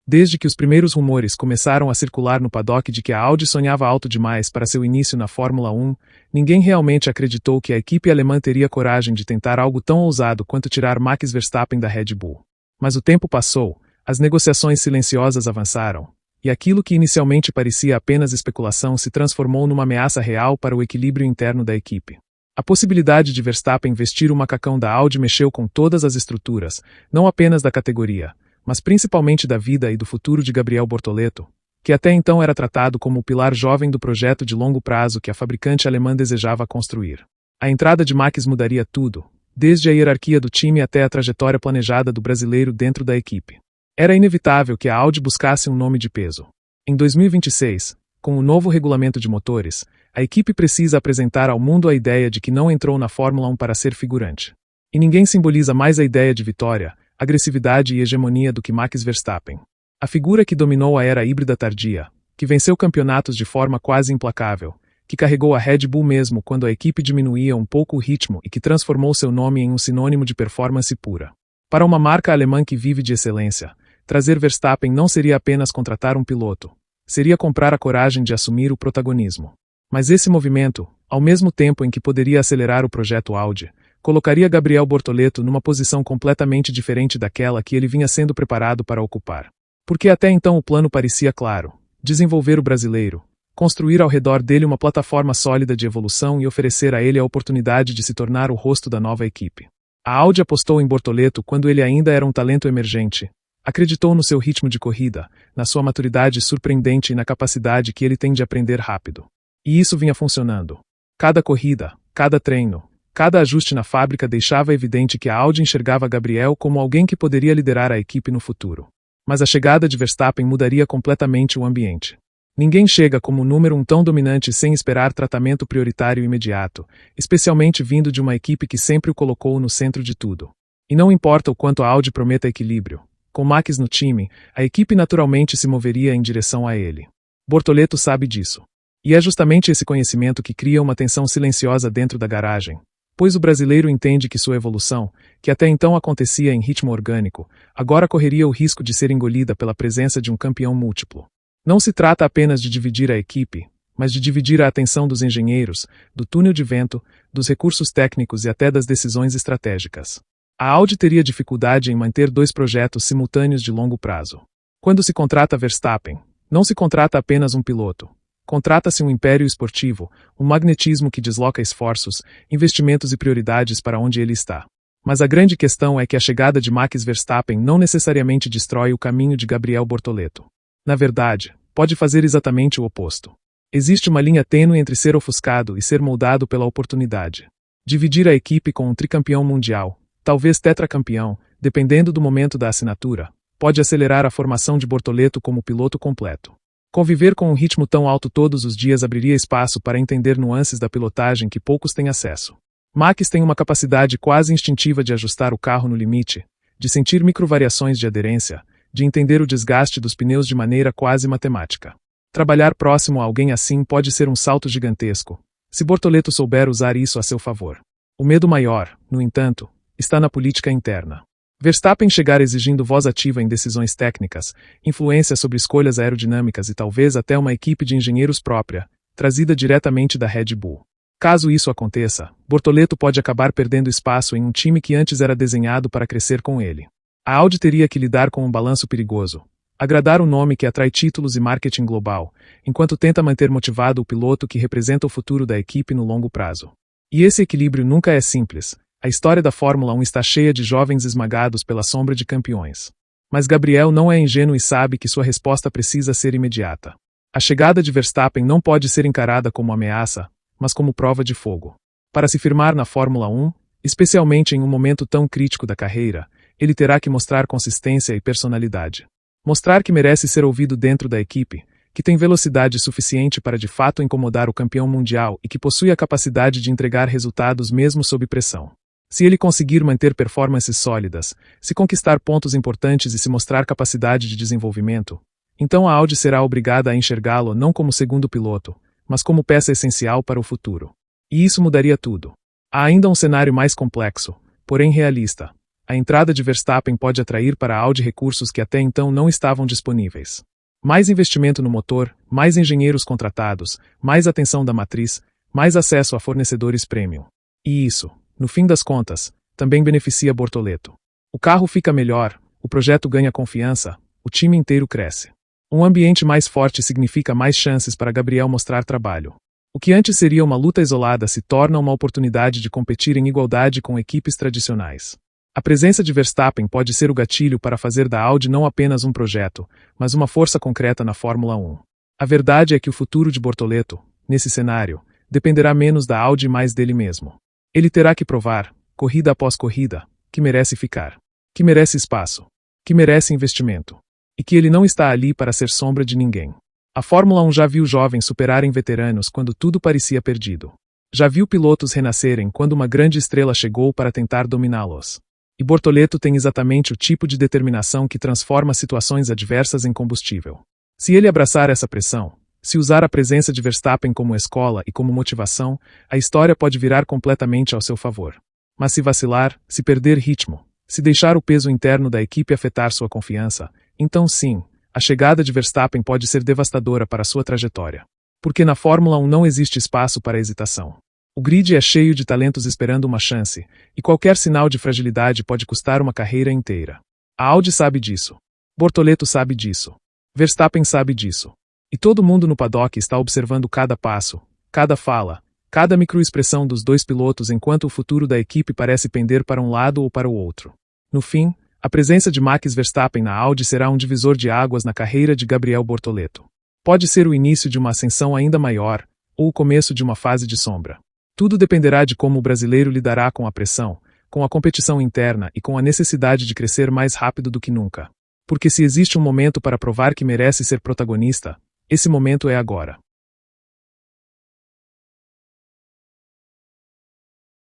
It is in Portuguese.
Desde que os primeiros rumores começaram a circular no paddock de que a Audi sonhava alto demais para seu início na Fórmula 1, ninguém realmente acreditou que a equipe alemã teria coragem de tentar algo tão ousado quanto tirar Max Verstappen da Red Bull. Mas o tempo passou, as negociações silenciosas avançaram, e aquilo que inicialmente parecia apenas especulação se transformou numa ameaça real para o equilíbrio interno da equipe. A possibilidade de Verstappen vestir o macacão da Audi mexeu com todas as estruturas, não apenas da categoria, mas principalmente da vida e do futuro de Gabriel Bortoleto, que até então era tratado como o pilar jovem do projeto de longo prazo que a fabricante alemã desejava construir. A entrada de Max mudaria tudo, desde a hierarquia do time até a trajetória planejada do brasileiro dentro da equipe. Era inevitável que a Audi buscasse um nome de peso. Em 2026, com o novo regulamento de motores, a equipe precisa apresentar ao mundo a ideia de que não entrou na Fórmula 1 para ser figurante. E ninguém simboliza mais a ideia de vitória, agressividade e hegemonia do que Max Verstappen. A figura que dominou a era híbrida tardia, que venceu campeonatos de forma quase implacável, que carregou a Red Bull mesmo quando a equipe diminuía um pouco o ritmo e que transformou seu nome em um sinônimo de performance pura. Para uma marca alemã que vive de excelência, trazer Verstappen não seria apenas contratar um piloto, seria comprar a coragem de assumir o protagonismo. Mas esse movimento, ao mesmo tempo em que poderia acelerar o projeto Audi, colocaria Gabriel Bortoleto numa posição completamente diferente daquela que ele vinha sendo preparado para ocupar. Porque até então o plano parecia claro: desenvolver o brasileiro, construir ao redor dele uma plataforma sólida de evolução e oferecer a ele a oportunidade de se tornar o rosto da nova equipe. A Audi apostou em Bortoleto quando ele ainda era um talento emergente, acreditou no seu ritmo de corrida, na sua maturidade surpreendente e na capacidade que ele tem de aprender rápido. E isso vinha funcionando. Cada corrida, cada treino, cada ajuste na fábrica deixava evidente que a Audi enxergava Gabriel como alguém que poderia liderar a equipe no futuro. Mas a chegada de Verstappen mudaria completamente o ambiente. Ninguém chega como número 1 tão dominante sem esperar tratamento prioritário imediato, especialmente vindo de uma equipe que sempre o colocou no centro de tudo. E não importa o quanto a Audi prometa equilíbrio, com Max no time, a equipe naturalmente se moveria em direção a ele. Bortoleto sabe disso. E é justamente esse conhecimento que cria uma tensão silenciosa dentro da garagem, pois o brasileiro entende que sua evolução, que até então acontecia em ritmo orgânico, agora correria o risco de ser engolida pela presença de um campeão múltiplo. Não se trata apenas de dividir a equipe, mas de dividir a atenção dos engenheiros, do túnel de vento, dos recursos técnicos e até das decisões estratégicas. A Audi teria dificuldade em manter 2 projetos simultâneos de longo prazo. Quando se contrata Verstappen, não se contrata apenas um piloto. Contrata-se um império esportivo, um magnetismo que desloca esforços, investimentos e prioridades para onde ele está. Mas a grande questão é que a chegada de Max Verstappen não necessariamente destrói o caminho de Gabriel Bortoleto. Na verdade, pode fazer exatamente o oposto. Existe uma linha tênue entre ser ofuscado e ser moldado pela oportunidade. Dividir a equipe com um tricampeão mundial, talvez tetracampeão, dependendo do momento da assinatura, pode acelerar a formação de Bortoleto como piloto completo. Conviver com um ritmo tão alto todos os dias abriria espaço para entender nuances da pilotagem que poucos têm acesso. Max tem uma capacidade quase instintiva de ajustar o carro no limite, de sentir microvariações de aderência, de entender o desgaste dos pneus de maneira quase matemática. Trabalhar próximo a alguém assim pode ser um salto gigantesco, se Bortoleto souber usar isso a seu favor. O medo maior, no entanto, está na política interna. Verstappen chegar exigindo voz ativa em decisões técnicas, influência sobre escolhas aerodinâmicas e talvez até uma equipe de engenheiros própria, trazida diretamente da Red Bull. Caso isso aconteça, Bortoleto pode acabar perdendo espaço em um time que antes era desenhado para crescer com ele. A Audi teria que lidar com um balanço perigoso. Agradar o nome que atrai títulos e marketing global, enquanto tenta manter motivado o piloto que representa o futuro da equipe no longo prazo. E esse equilíbrio nunca é simples. A história da Fórmula 1 está cheia de jovens esmagados pela sombra de campeões. Mas Gabriel não é ingênuo e sabe que sua resposta precisa ser imediata. A chegada de Verstappen não pode ser encarada como ameaça, mas como prova de fogo. Para se firmar na Fórmula 1, especialmente em um momento tão crítico da carreira, ele terá que mostrar consistência e personalidade. Mostrar que merece ser ouvido dentro da equipe, que tem velocidade suficiente para de fato incomodar o campeão mundial e que possui a capacidade de entregar resultados mesmo sob pressão. Se ele conseguir manter performances sólidas, se conquistar pontos importantes e se mostrar capacidade de desenvolvimento, então a Audi será obrigada a enxergá-lo não como segundo piloto, mas como peça essencial para o futuro. E isso mudaria tudo. Há ainda um cenário mais complexo, porém realista. A entrada de Verstappen pode atrair para a Audi recursos que até então não estavam disponíveis. Mais investimento no motor, mais engenheiros contratados, mais atenção da matriz, mais acesso a fornecedores premium. E isso, no fim das contas, também beneficia Bortoleto. O carro fica melhor, o projeto ganha confiança, o time inteiro cresce. Um ambiente mais forte significa mais chances para Gabriel mostrar trabalho. O que antes seria uma luta isolada se torna uma oportunidade de competir em igualdade com equipes tradicionais. A presença de Verstappen pode ser o gatilho para fazer da Audi não apenas um projeto, mas uma força concreta na Fórmula 1. A verdade é que o futuro de Bortoleto, nesse cenário, dependerá menos da Audi e mais dele mesmo. Ele terá que provar, corrida após corrida, que merece ficar, que merece espaço, que merece investimento, e que ele não está ali para ser sombra de ninguém. A Fórmula 1 já viu jovens superarem veteranos quando tudo parecia perdido. Já viu pilotos renascerem quando uma grande estrela chegou para tentar dominá-los. E Bortoleto tem exatamente o tipo de determinação que transforma situações adversas em combustível. Se ele abraçar essa pressão, se usar a presença de Verstappen como escola e como motivação, a história pode virar completamente ao seu favor. Mas se vacilar, se perder ritmo, se deixar o peso interno da equipe afetar sua confiança, então sim, a chegada de Verstappen pode ser devastadora para sua trajetória. Porque na Fórmula 1 não existe espaço para hesitação. O grid é cheio de talentos esperando uma chance, e qualquer sinal de fragilidade pode custar uma carreira inteira. A Audi sabe disso. Bortoleto sabe disso. Verstappen sabe disso. E todo mundo no paddock está observando cada passo, cada fala, cada microexpressão dos dois pilotos enquanto o futuro da equipe parece pender para um lado ou para o outro. No fim, a presença de Max Verstappen na Audi será um divisor de águas na carreira de Gabriel Bortoleto. Pode ser o início de uma ascensão ainda maior, ou o começo de uma fase de sombra. Tudo dependerá de como o brasileiro lidará com a pressão, com a competição interna e com a necessidade de crescer mais rápido do que nunca. Porque se existe um momento para provar que merece ser protagonista, esse momento é agora.